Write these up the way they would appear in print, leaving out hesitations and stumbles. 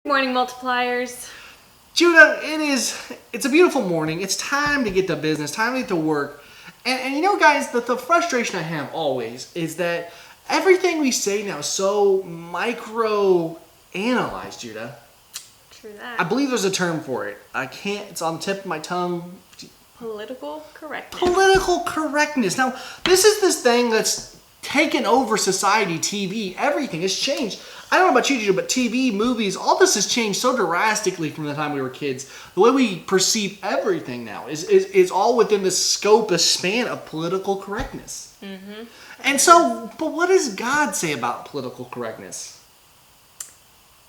Morning multipliers. Judah, it's a beautiful morning. It's time to get to business, time to get to work. And you know, guys, the frustration I have always is that everything we say now is so micro-analyzed, Judah. True that. I believe there's a term for it. It's on the tip of my tongue. Political correctness. Political correctness. Now, this thing that's taken over society, TV, everything has changed. I don't know about you, Judah, but TV, movies, all this has changed so drastically from the time we were kids. The way we perceive everything now is all within the scope, the span of political correctness. Mm-hmm. And so, but what does God say about political correctness?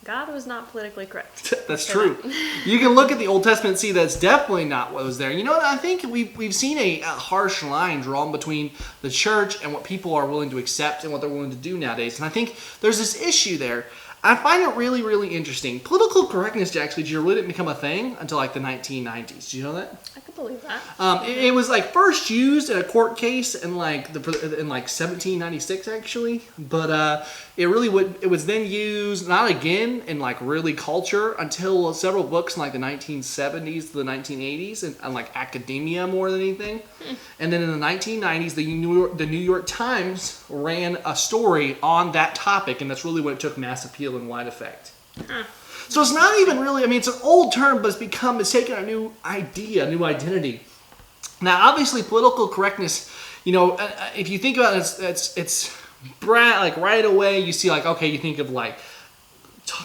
God was not politically correct. That's true. You can look at the Old Testament and see that's definitely not what was there. You know what? I think we've seen a harsh line drawn between the church and what people are willing to accept and what they're willing to do nowadays. And I think there's this issue there. I find it really, really interesting. Political correctness, actually, really didn't become a thing until like the 1990s. Do you know that? I could believe that. It was like first used in a court case in like 1796, actually. But it was then used not again in like really culture until several books in like the 1970s to the 1980s and like academia more than anything. And then in the 1990s, the New York Times ran a story on that topic, and that's really when it took mass appeal and wide effect. So it's not even really, it's an old term, but it's taken a new idea, a new identity. Now, obviously, political correctness, if you think about it, it's like right away, you see like, okay, you think of like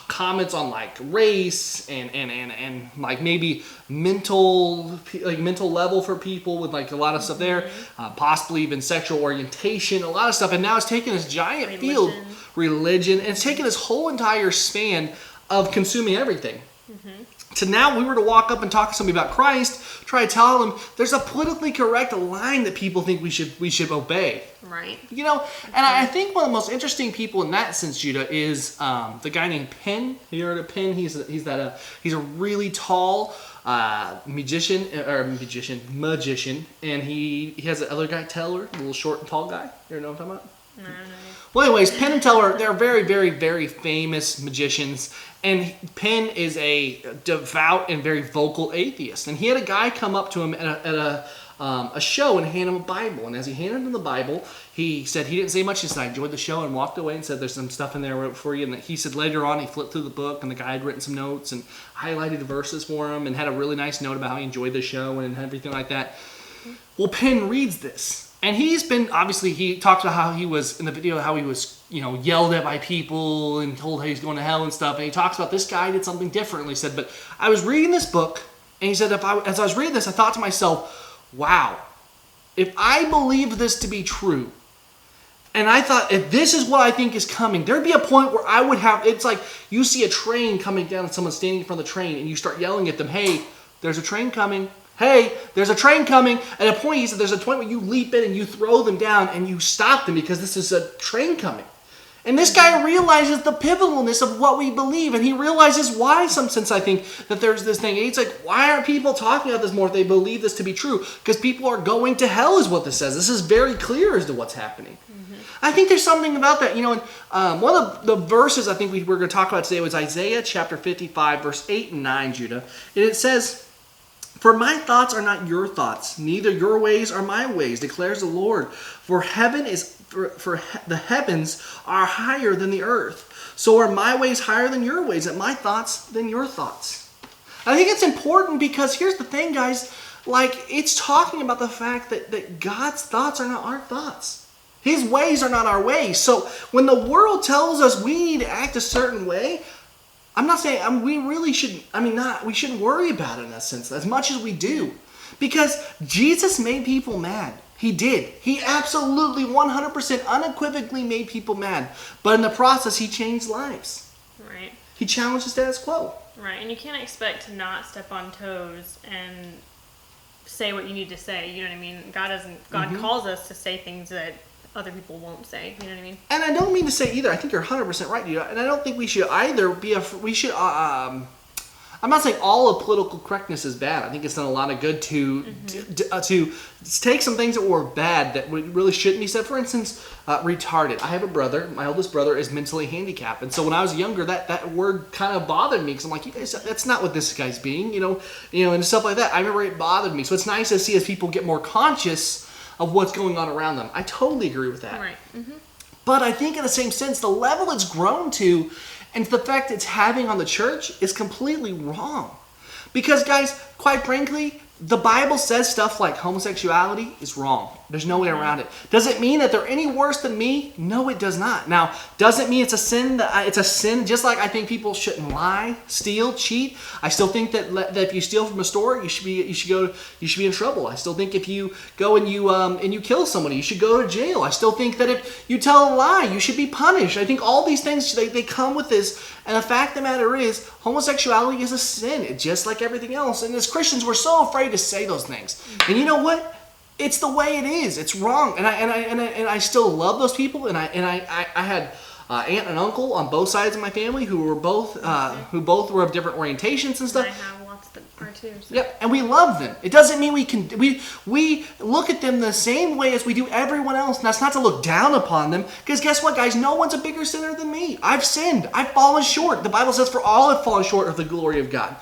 comments on like race and like maybe mental level for people with like a lot of stuff there, possibly even sexual orientation, a lot of stuff. And now it's taken this giant field, religion, and it's taken this whole entire span of consuming everything. So now we were to walk up and talk to somebody about Christ, try to tell them there's a politically correct line that people think we should obey. Right. And I think one of the most interesting people in that sense, Judah, is the guy named Penn. You heard of Penn? He's a really tall magician, and he has another guy, Teller, a little short and tall guy. You know what I'm talking about? No. Well, anyways, Penn and Teller, they're very, very, very famous magicians. And Penn is a devout and very vocal atheist. And he had a guy come up to him at a show and hand him a Bible. And as he handed him the Bible, he said he didn't say much. He said, I enjoyed the show, and walked away and said, there's some stuff in there for you. And he said later on he flipped through the book, and the guy had written some notes and highlighted the verses for him and had a really nice note about how he enjoyed the show and everything like that. Well, Penn reads this. And he talks about how he was, in the video, how he was, yelled at by people and told how he's going to hell and stuff. And he talks about this guy did something differently. He said, but I was reading this book, and he said, as I was reading this, I thought to myself, wow, if I believed this to be true, and I thought, if this is what I think is coming, there'd be a point where I would have, it's like you see a train coming down and someone's standing in front of the train, and you start yelling at them, hey, there's a train coming. Hey, there's a train coming. At a point, he said, there's a point where you leap in and you throw them down and you stop them because this is a train coming. And this guy realizes the pivotalness of what we believe, and he realizes why, some sense, I think, that there's this thing. And he's like, why aren't people talking about this more if they believe this to be true? Because people are going to hell is what this says. This is very clear as to what's happening. I think there's something about that. And one of the verses I think we're going to talk about today was Isaiah chapter 55, verse 8 and 9, Judah. And it says, for my thoughts are not your thoughts, neither your ways are my ways, declares the Lord. For the heavens are higher than the earth. So are my ways higher than your ways, and my thoughts than your thoughts. I think it's important because here's the thing, guys. It's talking about the fact that God's thoughts are not our thoughts. His ways are not our ways. So when the world tells us we need to act a certain way, I'm not saying we really shouldn't. We shouldn't worry about it in that sense as much as we do, because Jesus made people mad. He did. He absolutely 100% unequivocally made people mad. But in the process, he changed lives. Right. He challenged the status quo. Right, and you can't expect to not step on toes and say what you need to say. You know what I mean? God calls us to say things that other people won't say. You know what I mean? And I don't mean to say either. I think you're 100% right, Judah. And I don't think we should either be I'm not saying all of political correctness is bad. I think it's done a lot of good to take some things that were bad that really shouldn't be said. For instance, retarded. I have a brother. My oldest brother is mentally handicapped, and so when I was younger, that word kind of bothered me because I'm like, you guys, that's not what this guy's being, and stuff like that. I remember it bothered me. So it's nice to see as people get more conscious of what's going on around them. I totally agree with that. Right. Mm-hmm. But I think in the same sense, the level it's grown to and the effect it's having on the church is completely wrong. Because, guys, quite frankly, the Bible says stuff like homosexuality is wrong. There's no way around it. Does it mean that they're any worse than me? No, it does not. Now, does it mean it's a sin? It's a sin, just like I think people shouldn't lie, steal, cheat. I still think that if you steal from a store, you should be in trouble. I still think if you go and you kill somebody, you should go to jail. I still think that if you tell a lie, you should be punished. I think all these things they come with this. And the fact of the matter is, homosexuality is a sin. It's just like everything else. And as Christians, we're so afraid to say those things. And you know what? It's the way it is. It's wrong. And I still love those people. And I had aunt and uncle on both sides of my family who both were of different orientations and stuff. I have lots that are too. So. Yep, and we love them. It doesn't mean we look at them the same way as we do everyone else. And that's not to look down upon them. Because guess what, guys? No one's a bigger sinner than me. I've sinned. I've fallen short. The Bible says, "For all have fallen short of the glory of God."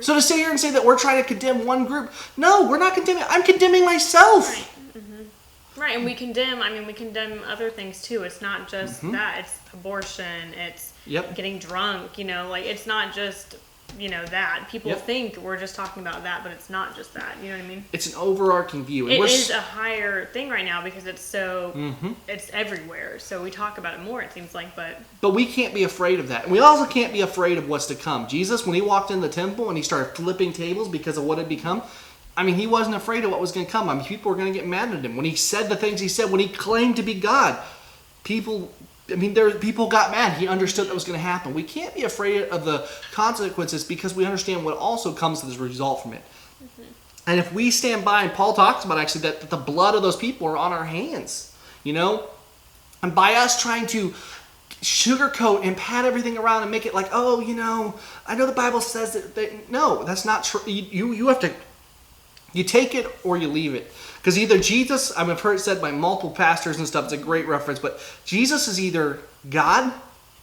So to sit here and say that we're trying to condemn one group, no, we're not condemning. I'm condemning myself. Right. Mm-hmm. Right, and we condemn other things too. It's not just that. It's abortion. It's getting drunk. It's not just that. People think we're just talking about that, but it's not just that. You know what I mean? It's an overarching view. And it is a higher thing right now because it's so it's everywhere. So we talk about it more. It seems like, but we can't be afraid of that. And we also can't be afraid of what's to come. Jesus, when he walked in the temple and he started flipping tables because of what had become, he wasn't afraid of what was going to come. People were going to get mad at him when he said the things he said. When he claimed to be God, people got mad. He understood that was going to happen. We can't be afraid of the consequences because we understand what also comes as a result from it. Mm-hmm. And if we stand by, and Paul talks about actually that the blood of those people are on our hands, and by us trying to sugarcoat and pat everything around and make it like, I know the Bible says that. No, that's not true. You have to. You take it or you leave it. Because either Jesus, I've heard it said by multiple pastors and stuff, it's a great reference, but Jesus is either God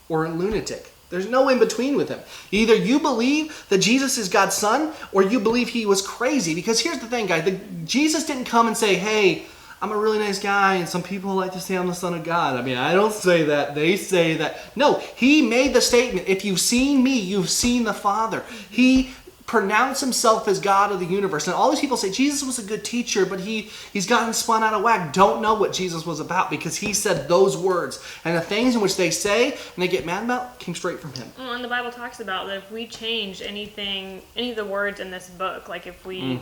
or a lunatic. There's no in between with him. Either you believe that Jesus is God's son or you believe he was crazy. Because here's the thing, guys. Jesus didn't come and say, hey, I'm a really nice guy and some people like to say I'm the son of God. I don't say that. They say that. No, he made the statement, if you've seen me, you've seen the Father. He pronounced himself as God of the universe. And all these people say Jesus was a good teacher, but he's gotten spun out of whack. Don't know what Jesus was about because he said those words. And the things in which they say and they get mad about came straight from him. Well, and the Bible talks about that if we change any of the words in this book, like if we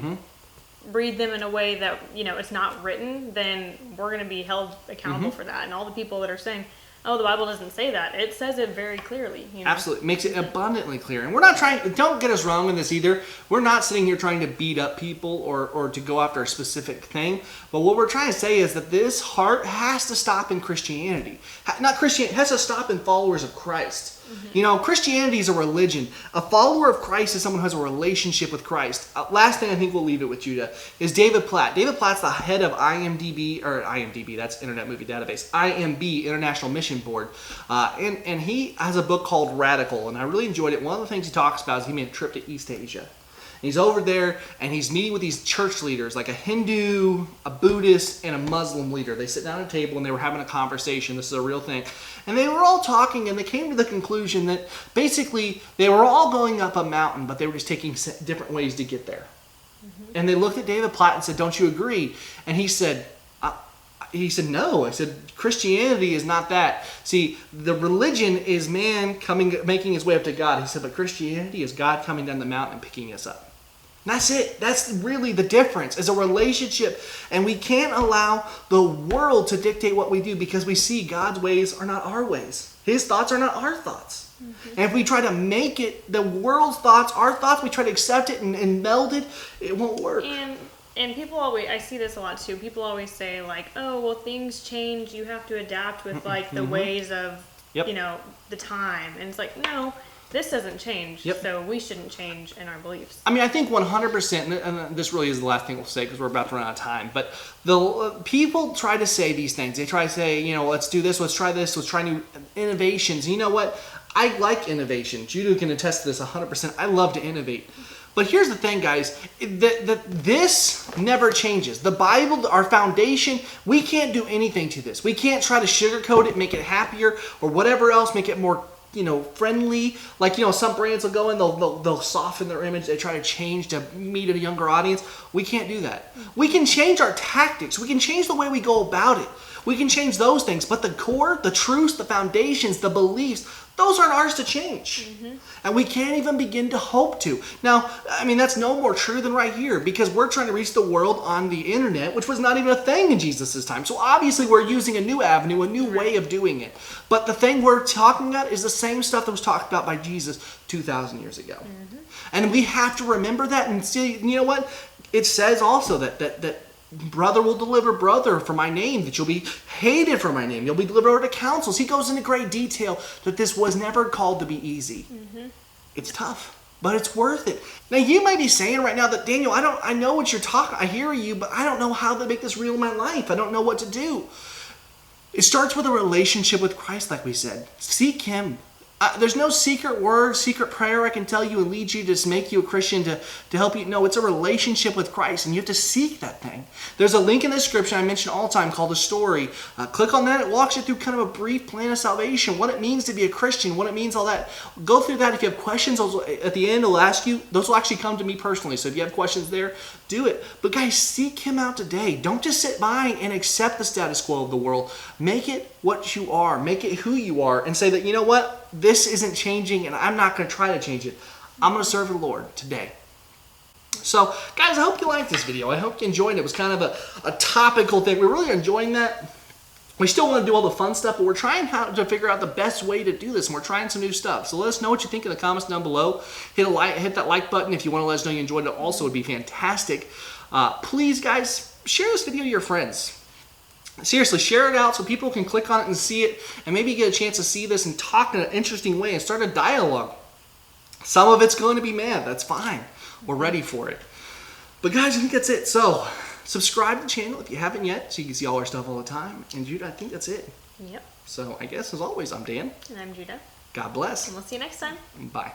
read them in a way that, it's not written, then we're going to be held accountable for that. And all the people that are saying, oh, the Bible doesn't say that. It says it very clearly. Absolutely. Makes it abundantly clear. And we're not don't get us wrong in this either. We're not sitting here trying to beat up people or to go after a specific thing. But what we're trying to say is that this heart has to stop in Christianity. Not Christianity, it has to stop in followers of Christ. Christianity is a religion. A follower of Christ is someone who has a relationship with Christ. Last thing I think we'll leave it with, Judah, is David Platt. David Platt's the head of IMDb, that's Internet Movie Database, IMB, International Mission Board. And he has a book called Radical, and I really enjoyed it. One of the things he talks about is he made a trip to East Asia. And he's over there, and he's meeting with these church leaders, like a Hindu, a Buddhist, and a Muslim leader. They sit down at a table, and they were having a conversation. This is a real thing. And they were all talking, and they came to the conclusion that basically they were all going up a mountain, but they were just taking different ways to get there. And they looked at David Platt and said, don't you agree? And he said, no. I said, Christianity is not that. See, the religion is man making his way up to God. He said, but Christianity is God coming down the mountain and picking us up. And that's it. That's really the difference, is a relationship. And we can't allow the world to dictate what we do because we see God's ways are not our ways. His thoughts are not our thoughts. And if we try to make it the world's thoughts, our thoughts, we try to accept it and meld it, it won't work. And people always, I see this a lot too, people always say like, oh, well, things change, you have to adapt with like the ways of, the time. And it's like, no, this doesn't change, Yep. so we shouldn't change in our beliefs. I mean, I think 100%, and this really is the last thing we'll say because we're about to run out of time, but the people try to say these things. They try to say, you know, let's do this, let's try new innovations. And you know what? I like innovation. Judah can attest to this 100%. I love to innovate. But here's the thing, guys, that this never changes. The Bible, our foundation, we can't do anything to this. We can't try to sugarcoat it, make it happier, or whatever else, make it more, you know, friendly. Like, you know, some brands will go in, they'll soften their image, they try to change to meet a younger audience. We can't do that. We can change our tactics. We can change the way we go about it. We can change those things, but the core, the truths, the foundations, the beliefs, those aren't ours to change. And we can't even begin to hope to. Now, I mean, that's no more true than right here, because we're trying to reach the world on the internet, which was not even a thing in Jesus' time. So obviously we're using a new avenue, a new way of doing it. But the thing we're talking about is the same stuff that was talked about by Jesus 2,000 years ago. And we have to remember that and see, you know what? It says also that brother will deliver brother for my name, that you'll be hated for my name. You'll be delivered over to councils. He goes into great detail that this was never called to be easy. It's tough, but it's worth it. Now, you might be saying right now that, Daniel, I know what you're talking. I hear you, but I don't know how to make this real in my life. I don't know what to do. It starts with a relationship with Christ, like we said. Seek Him. There's no secret word, secret prayer I can tell you and lead you to make you a Christian to help you. No, it's a relationship with Christ, and you have to seek that thing. There's a link in the description I mention all the time called The Story. Click on that. It walks you through kind of a brief plan of salvation, what it means to be a Christian, what it means, all that. Go through that. If you have questions, at the end, it'll ask you. Those will actually come to me personally, so if you have questions there, do it. But guys, seek Him out today. Don't just sit by and accept the status quo of the world. Make it what you are. Make it who you are, and say that, you know what? This isn't changing, and I'm not going to try to change it. I'm going to serve the Lord today. So, guys, I hope you liked this video. I hope you enjoyed it. It was kind of a topical thing. We're really enjoying that. We still want to do all the fun stuff, but we're trying to figure out the best way to do this, and we're trying some new stuff. So let us know what you think in the comments down below. Hit that like button if you want to let us know you enjoyed it. Also, it would be fantastic. Please, guys, share this video to your friends. Seriously, share it out so people can click on it and see it, and maybe get a chance to see this and talk in an interesting way and start a dialogue. Some of it's going to be mad. That's fine. We're ready for it. But guys, I think that's it. So subscribe to the channel if you haven't yet, so you can see all our stuff all the time. And Judah, I think that's it. Yep. So I guess, as always, I'm Dan. And I'm Judah. God bless. And we'll see you next time. Bye.